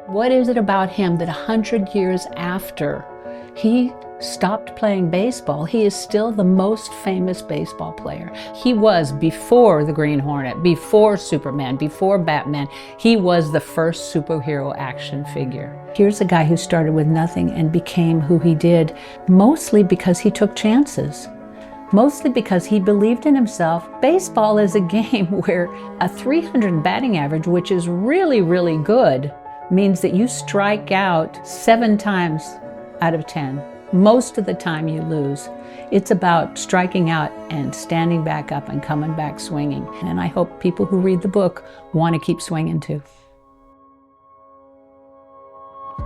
What is it about him that 100 years after he stopped playing baseball, he is still the most famous baseball player? He was before the Green Hornet, before Superman, before Batman. He was the first superhero action figure. Here's a guy who started with nothing and became who he did, mostly because he took chances. Mostly because he believed in himself. Baseball is a game where a 300 batting average, which is really, really good, means that you strike out 7 times out of 10. Most of the time you lose. It's about striking out and standing back up and coming back swinging. And I hope people who read the book want to keep swinging too.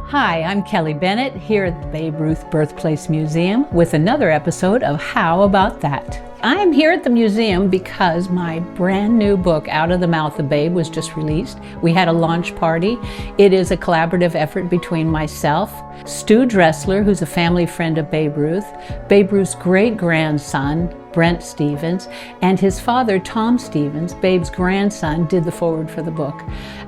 Hi, I'm Kelly Bennett here at the Babe Ruth Birthplace Museum with another episode of How About That? I am here at the museum because my brand new book, Out of the Mouth of Babe, was just released. We had a launch party. It is a collaborative effort between myself, Stu Dressler, who's a family friend of Babe Ruth's great-grandson, Brent Stevens, and his father, Tom Stevens, Babe's grandson, did the foreword for the book.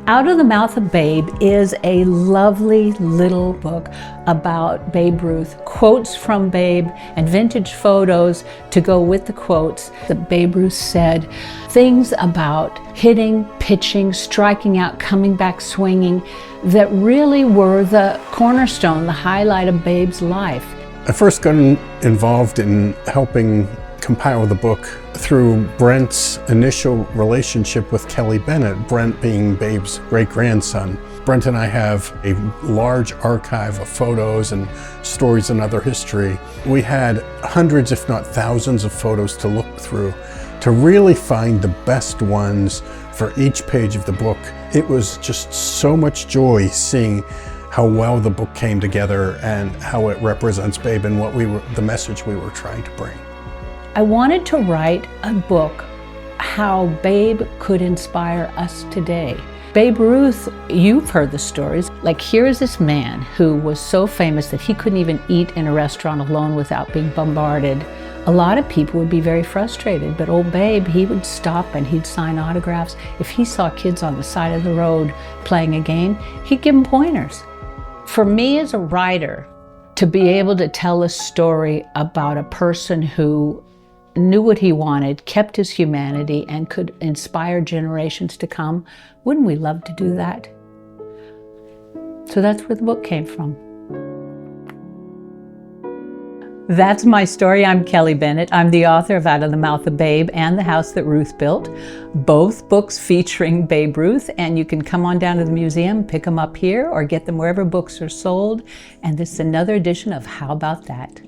Out of the Mouth of Babe is a lovely little book about Babe Ruth, quotes from Babe and vintage photos to go with the quotes. That Babe Ruth said things about hitting, pitching, striking out, coming back swinging that really were the cornerstone, the highlight of Babe's life. I first got involved in helping compile the book through Brent's initial relationship with Kelly Bennett, Brent being Babe's great-grandson. Brent and I have a large archive of photos and stories and other history. We had hundreds, if not thousands, of photos to look through to really find the best ones for each page of the book. It was just so much joy seeing how well the book came together and how it represents Babe and the message we were trying to bring. I wanted to write a book how Babe could inspire us today. Babe Ruth, you've heard the stories. Like, here's this man who was so famous that he couldn't even eat in a restaurant alone without being bombarded. A lot of people would be very frustrated, but old Babe, he would stop and he'd sign autographs. If he saw kids on the side of the road playing a game, he'd give them pointers. For me as a writer, to be able to tell a story about a person who knew what he wanted, kept his humanity, and could inspire generations to come, wouldn't we love to do that? So that's where the book came from. That's my story. I'm Kelly Bennett. I'm the author of Out of the Mouth of Babe and The House That Ruth Built, both books featuring Babe Ruth, and you can come on down to the museum, pick them up here, or get them wherever books are sold. And this is another edition of How About That?